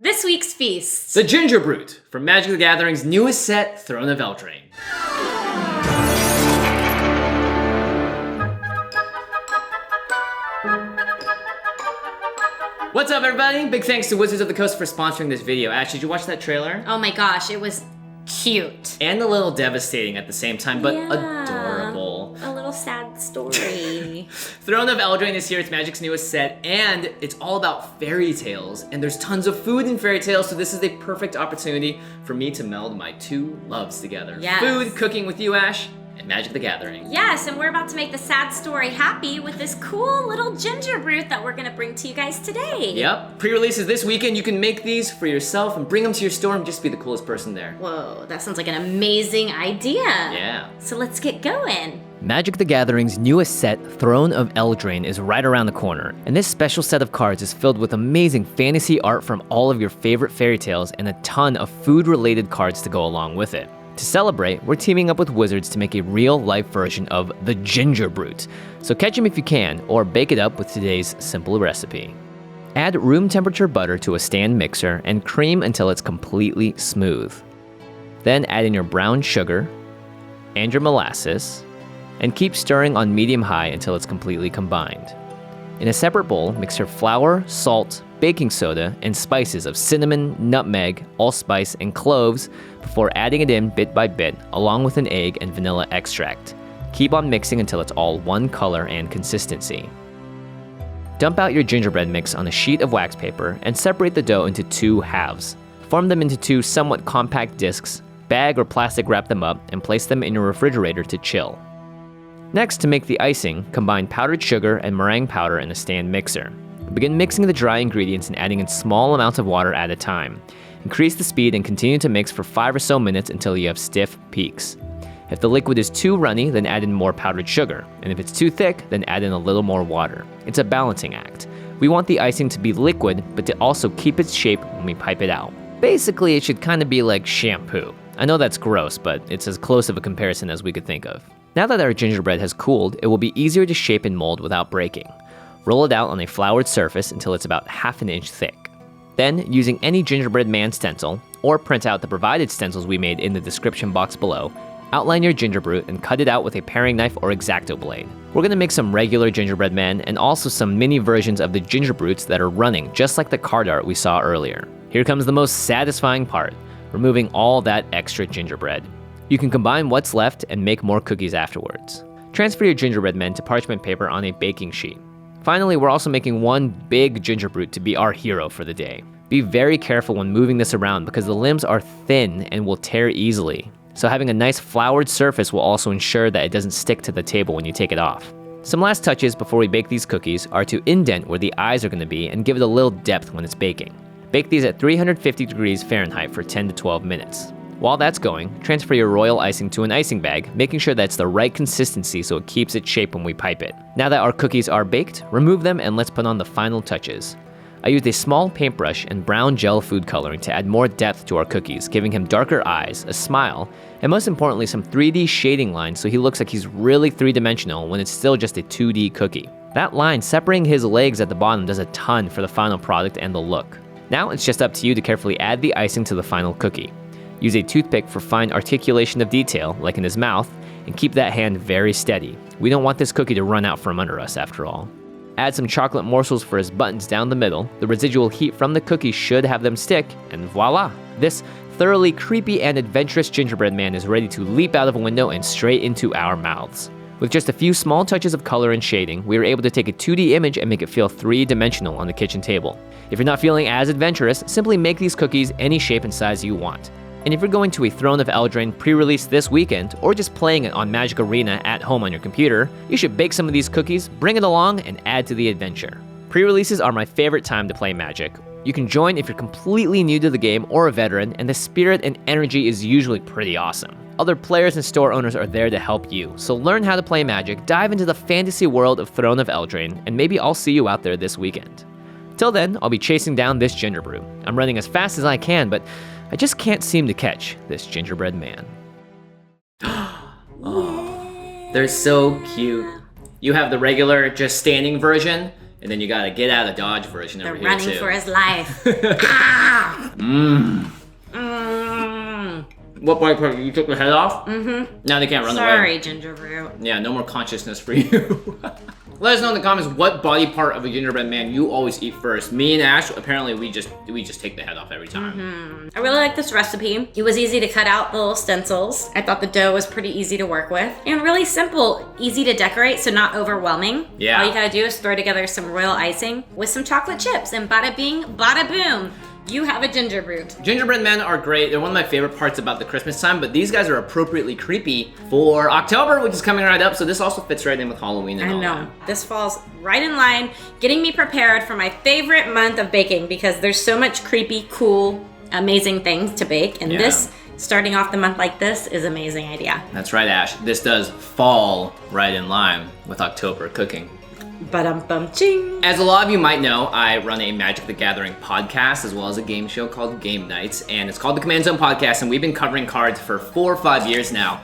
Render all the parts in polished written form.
This week's feast. The Gingerbrute from Magic the Gathering's newest set, Throne of Eldraine. What's up, everybody? Big thanks to Wizards of the Coast for sponsoring this video. Ash, did you watch that trailer? Oh my gosh, it was cute. And a little devastating at the same time, but adorable. A little sad story. Throne of Eldraine is here. It's Magic's newest set, and it's all about fairy tales. And there's tons of food in fairy tales, so this is a perfect opportunity for me to meld my two loves together. Yes. Food, cooking with you, Ash, and Magic the Gathering. Yes, and we're about to make the sad story happy with this cool little Gingerbrute that we're gonna bring to you guys today. Yep, pre-releases this weekend. You can make these for yourself and bring them to your store and just be the coolest person there. Whoa, that sounds like an amazing idea. Yeah. So let's get going. Magic the Gathering's newest set, Throne of Eldraine, is right around the corner, and this special set of cards is filled with amazing fantasy art from all of your favorite fairy tales and a ton of food-related cards to go along with it. To celebrate, we're teaming up with Wizards to make a real-life version of the Gingerbrute, so catch them if you can, or bake it up with today's simple recipe. Add room temperature butter to a stand mixer and cream until it's completely smooth. Then add in your brown sugar and your molasses, and keep stirring on medium-high until it's completely combined. In a separate bowl, mix your flour, salt, baking soda, and spices of cinnamon, nutmeg, allspice, and cloves before adding it in bit by bit, along with an egg and vanilla extract. Keep on mixing until it's all one color and consistency. Dump out your gingerbread mix on a sheet of wax paper and separate the dough into two halves. Form them into two somewhat compact discs, bag or plastic wrap them up, and place them in your refrigerator to chill. Next, to make the icing, combine powdered sugar and meringue powder in a stand mixer. Begin mixing the dry ingredients and adding in small amounts of water at a time. Increase the speed and continue to mix for 5 or so minutes until you have stiff peaks. If the liquid is too runny, then add in more powdered sugar, and if it's too thick, then add in a little more water. It's a balancing act. We want the icing to be liquid, but to also keep its shape when we pipe it out. Basically, it should kind of be like shampoo. I know that's gross, but it's as close of a comparison as we could think of. Now that our gingerbread has cooled, it will be easier to shape and mold without breaking. Roll it out on a floured surface until it's about ½ an inch thick. Then, using any gingerbread man stencil, or print out the provided stencils we made in the description box below, outline your gingerbrute and cut it out with a paring knife or X-Acto blade. We're gonna make some regular gingerbread men and also some mini versions of the gingerbrutes that are running, just like the card art we saw earlier. Here comes the most satisfying part, removing all that extra gingerbread. You can combine what's left and make more cookies afterwards. Transfer your gingerbread men to parchment paper on a baking sheet. Finally, we're also making one big gingerbrute to be our hero for the day. Be very careful when moving this around because the limbs are thin and will tear easily. So having a nice floured surface will also ensure that it doesn't stick to the table when you take it off. Some last touches before we bake these cookies are to indent where the eyes are going to be and give it a little depth when it's baking. Bake these at 350 degrees Fahrenheit for 10 to 12 minutes. While that's going, transfer your royal icing to an icing bag, making sure that it's the right consistency so it keeps its shape when we pipe it. Now that our cookies are baked, remove them and let's put on the final touches. I used a small paintbrush and brown gel food coloring to add more depth to our cookies, giving him darker eyes, a smile, and most importantly some 3D shading lines so he looks like he's really three-dimensional when it's still just a 2D cookie. That line separating his legs at the bottom does a ton for the final product and the look. Now it's just up to you to carefully add the icing to the final cookie. Use a toothpick for fine articulation of detail, like in his mouth, and keep that hand very steady. We don't want this cookie to run out from under us after all. Add some chocolate morsels for his buttons down the middle. The residual heat from the cookie should have them stick, and voila! This thoroughly creepy and adventurous gingerbread man is ready to leap out of a window and straight into our mouths. With just a few small touches of color and shading, we were able to take a 2D image and make it feel three-dimensional on the kitchen table. If you're not feeling as adventurous, simply make these cookies any shape and size you want. And if you're going to a Throne of Eldraine pre-release this weekend, or just playing it on Magic Arena at home on your computer, you should bake some of these cookies, bring it along, and add to the adventure. Pre-releases are my favorite time to play Magic. You can join if you're completely new to the game or a veteran, and the spirit and energy is usually pretty awesome. Other players and store owners are there to help you, so learn how to play Magic, dive into the fantasy world of Throne of Eldraine, and maybe I'll see you out there this weekend. Till then, I'll be chasing down this Gingerbrute. I'm running as fast as I can, but I just can't seem to catch this gingerbread man. Oh, they're so cute. You have the regular, just standing version, And then you gotta get out of Dodge version over They're here running too. for his life. Ah! Mmm. Mm. What part? You took the head off? Mm-hmm. Now they can't run away. Sorry, Gingerbrute. Yeah, no more consciousness for you. Let us know in the comments what body part of a gingerbread man you always eat first. Me and Ash, apparently we just take the head off every time. I really like this recipe. It was easy to cut out the little stencils. I thought the dough was pretty easy to work with. And really simple, easy to decorate, so not overwhelming. Yeah. All you gotta do is throw together some royal icing with some chocolate chips, and bada bing, bada boom. You have a Gingerbrute. Gingerbread men are great. They're one of my favorite parts about the Christmas time, but these guys are appropriately creepy for October, which is coming right up, so this also fits right in with Halloween and all I know. that. This falls right in line, getting me prepared for my favorite month of baking because there's so much creepy, cool, amazing things to bake, and this, starting off the month like this, is an amazing idea. That's right, Ash. This does fall right in line with October cooking. Ba-dum-bum-ching. As a lot of you might know, I run a Magic the Gathering podcast as well as a game show called Game Nights, and it's called the Command Zone Podcast, and we've been covering cards for 4 or 5 years now.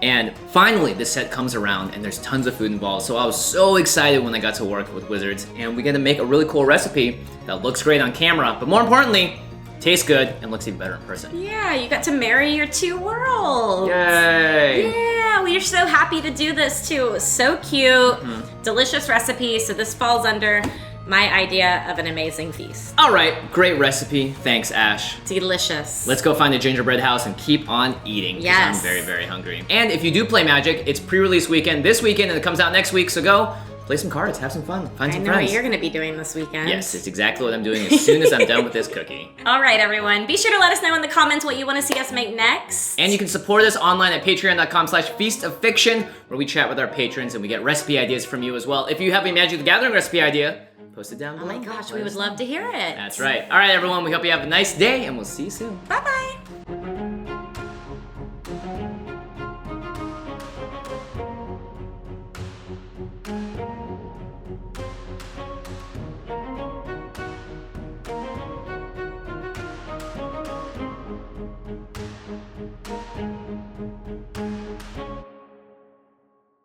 And finally, this set comes around, and there's tons of food involved, so I was so excited when I got to work with Wizards, and we get to make a really cool recipe that looks great on camera, but more importantly, tastes good and looks even better in person. Yeah, you got to marry your two worlds. Yay! Yeah, we are so happy to do this too. It was so cute, delicious recipe. So this falls under my idea of an amazing feast. All right, great recipe. Thanks, Ash. Delicious. Let's go find a gingerbread house and keep on eating. 'Cause Yes. I'm very, very hungry. And if you do play Magic, it's pre-release weekend this weekend, and it comes out next week. So go play some cards, have some fun, find I some know friends. what you're gonna be doing this weekend. Yes, it's exactly what I'm doing as soon as I'm done with this cookie. All right, everyone. Be sure to let us know in the comments what you want to see us make next. And you can support us online at patreon.com/feastoffiction, where we chat with our patrons and we get recipe ideas from you as well. If you have a Magic the Gathering recipe idea, post it down Oh below. my gosh, we would love to hear it. That's right. All right, everyone, we hope you have a nice day, and we'll see you soon. Bye-bye.